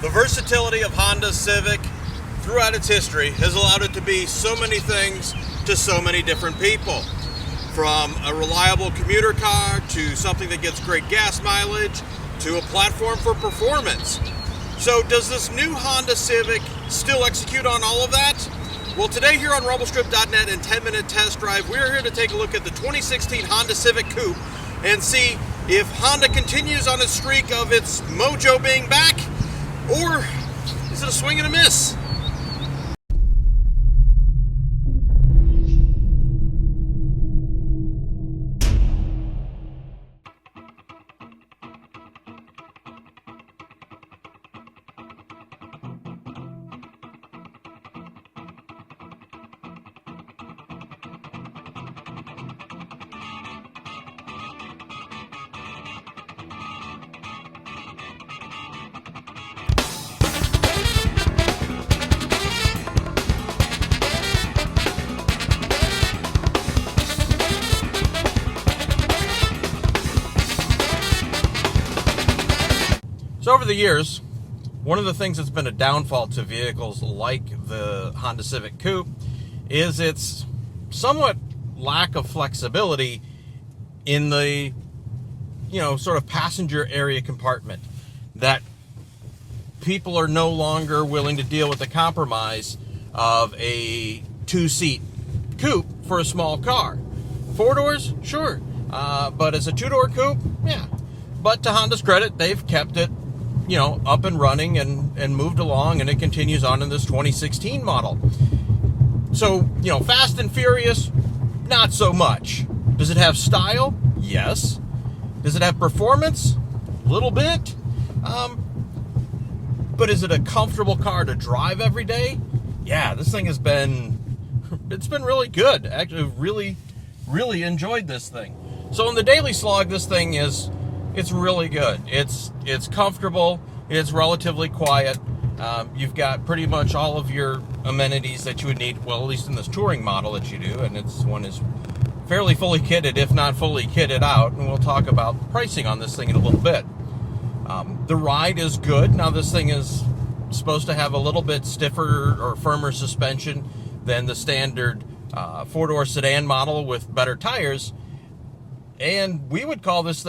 The versatility of Honda Civic throughout its history has allowed it to be so many things to so many different people. From a reliable commuter car to something that gets great gas mileage to a platform for performance. So does this new Honda Civic still execute on all of that? Well, today here on Rumblestrip.NET in 10-minute test drive, we're here to take a look at the 2016 Honda Civic Coupe and see if Honda continues on its streak of its mojo being back, or is it a swing and a miss? So over the years, one of the things that's been a downfall to vehicles like the Honda Civic Coupe is its somewhat lack of flexibility in the, sort of passenger area compartment, that people are no longer willing to deal with the compromise of a two-seat coupe for a small car. Four doors? Sure. But as a two-door coupe? Yeah. But to Honda's credit, they've kept it up and running and moved along, and it continues on in this 2016 model. So, fast and furious, not so much. Does it have style? Yes. Does it have performance? A little bit. But is it a comfortable car to drive every day? Yeah, this thing it's been really good. Actually, really enjoyed this thing. So in the daily slog, this thing it's really good. It's comfortable. It's relatively quiet. You've got pretty much all of your amenities that you would need, well, at least in this touring model that you do, and this one is fairly fully kitted, if not fully kitted out, and we'll talk about pricing on this thing in a little bit. The ride is good. Now, this thing is supposed to have a little bit stiffer or firmer suspension than the standard four-door sedan model with better tires, and we would call this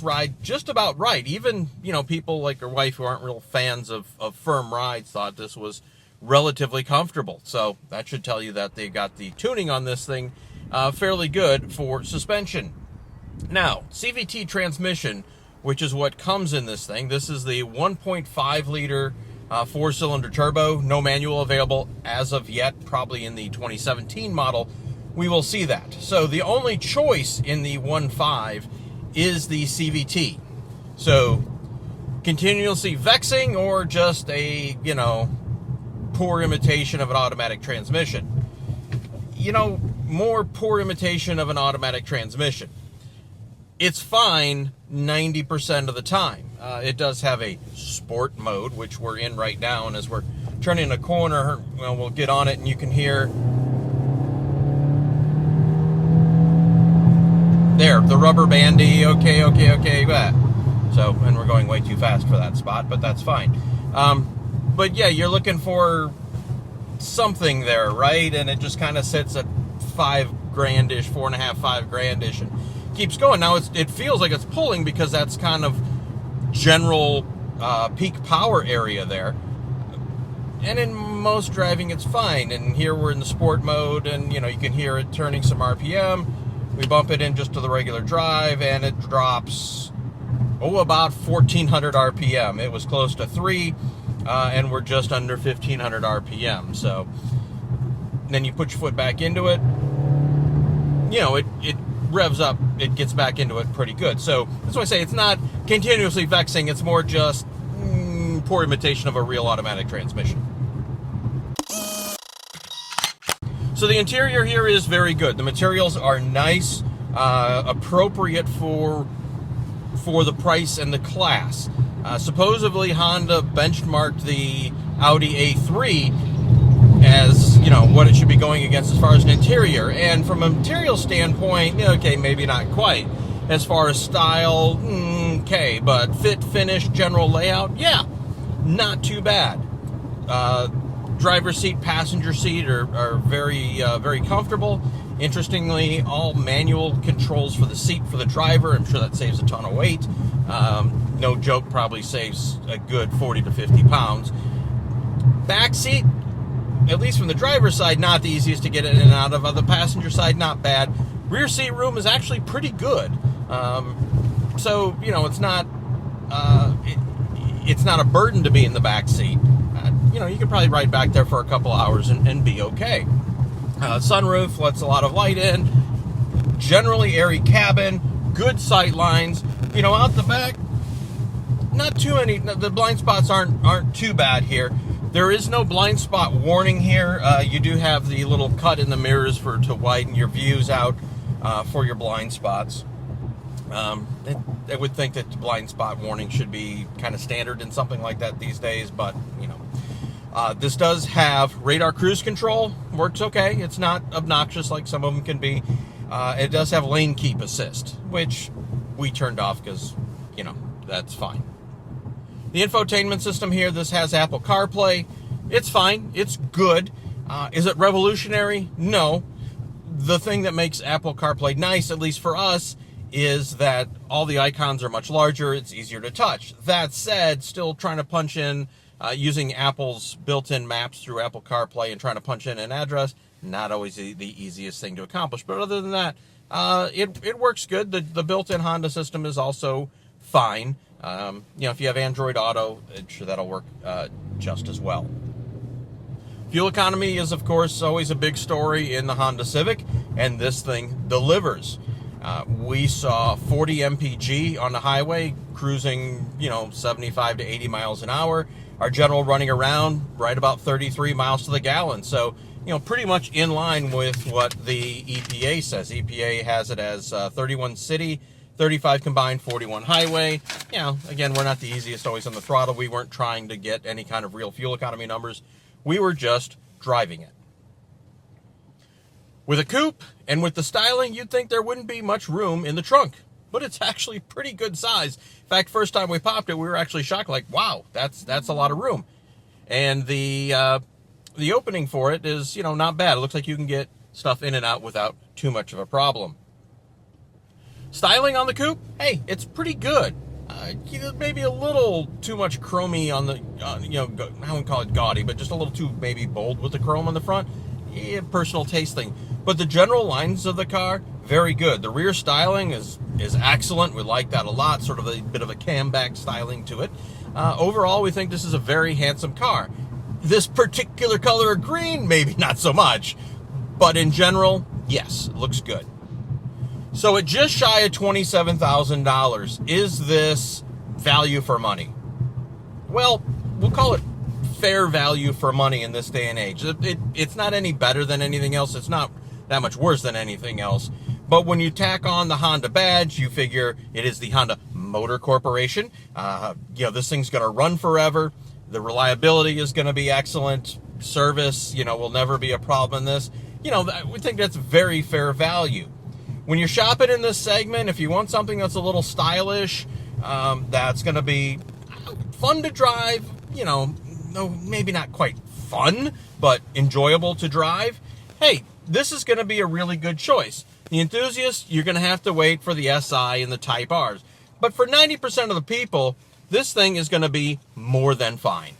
ride just about right. Even, people like your wife who aren't real fans of firm rides thought this was relatively comfortable. So that should tell you that they got the tuning on this thing fairly good for suspension. Now, CVT transmission, which is what comes in this thing. This is the 1.5 liter four-cylinder turbo. No manual available as of yet. Probably in the 2017 model we will see that. So the only choice in the 1.5 is the CVT. So continuously vexing or just a, poor imitation of an automatic transmission. More poor imitation of an automatic transmission. It's fine 90% of the time. It does have a sport mode, which we're in right now, and as we're turning a corner, we'll get on it and you can hear there, the rubber bandy, okay. So, and we're going way too fast for that spot, but that's fine. But yeah, you're looking for something there, right? And it just kind of sits at $5,000-ish, $4,500-5,000-ish, and keeps going. Now, it feels like it's pulling because that's kind of general peak power area there. And in most driving, it's fine. And here we're in the sport mode, and, you can hear it turning some RPM. We bump it in just to the regular drive, and it drops, about 1,400 RPM. It was close to 3, and we're just under 1,500 RPM. So then you put your foot back into it, it revs up, it gets back into it pretty good. So that's why I say it's not continuously vexing, it's more just poor imitation of a real automatic transmission. So the interior here is very good. The materials are nice, appropriate for the price and the class. Supposedly Honda benchmarked the Audi A3 as, what it should be going against as far as an interior. And from a material standpoint, okay, maybe not quite. As far as style, okay, but fit, finish, general layout, yeah, not too bad. Driver's seat, passenger seat are very, very comfortable. Interestingly, all manual controls for the seat for the driver. I'm sure that saves a ton of weight. No joke, probably saves a good 40 to 50 pounds. Back seat, at least from the driver's side, not the easiest to get in and out of. On the passenger side, not bad. Rear seat room is actually pretty good. So, you know, it's not a burden to be in the back seat. You know, you could probably ride back there for a couple hours and be okay. Sunroof lets a lot of light in. Generally airy cabin, good sight lines. You know, out the back, not too many. The blind spots aren't too bad here. There is no blind spot warning here. You do have the little cut in the mirrors to widen your views out for your blind spots. I would think that the blind spot warning should be kind of standard in something like that these days, but you know. This does have radar cruise control. Works okay. It's not obnoxious like some of them can be. It does have lane keep assist, which we turned off because, you know, that's fine. The infotainment system here, this has Apple CarPlay. It's fine. It's good. Is it revolutionary? No. The thing that makes Apple CarPlay nice, at least for us, is that all the icons are much larger. It's easier to touch. That said, still trying to punch in using Apple's built-in maps through Apple CarPlay and trying to punch in an address, not always the easiest thing to accomplish. But other than that, it works good. The built-in Honda system is also fine. You know, if you have Android Auto, sure that'll work just as well. Fuel economy is, of course, always a big story in the Honda Civic, and this thing delivers. We saw 40 mpg on the highway, cruising, you know, 75 to 80 miles an hour. Our general running around right about 33 miles to the gallon. So, you know, pretty much in line with what the EPA says. EPA has it as 31 city, 35 combined, 41 highway. You know, again, we're not the easiest always on the throttle. We weren't trying to get any kind of real fuel economy numbers. We were just driving it. With a coupe and with the styling, you'd think there wouldn't be much room in the trunk, but it's actually pretty good size. In fact, first time we popped it, we were actually shocked, like, wow, that's a lot of room. And the opening for it is, you know, not bad. It looks like you can get stuff in and out without too much of a problem. Styling on the coupe, hey, it's pretty good. Maybe a little too much chromey on the, you know, I wouldn't call it gaudy, but just a little too maybe bold with the chrome on the front. Yeah, personal taste thing. But the general lines of the car, very good. The rear styling is excellent. We like that a lot. Sort of a bit of a camback styling to it. Overall, we think this is a very handsome car. This particular color of green, maybe not so much. But in general, yes, it looks good. So at just shy of $27,000, is this value for money? Well, we'll call it fair value for money in this day and age. It's not any better than anything else. It's not that much worse than anything else. But when you tack on the Honda badge, you figure it is the Honda Motor Corporation. You know, this thing's going to run forever. The reliability is going to be excellent. Service, you know, will never be a problem in this. You know, we think that's very fair value. When you're shopping in this segment, if you want something that's a little stylish, that's going to be fun to drive, you know, no, maybe not quite fun, but enjoyable to drive, hey, this is going to be a really good choice. The enthusiasts, you're going to have to wait for the SI and the Type Rs. But for 90% of the people, this thing is going to be more than fine.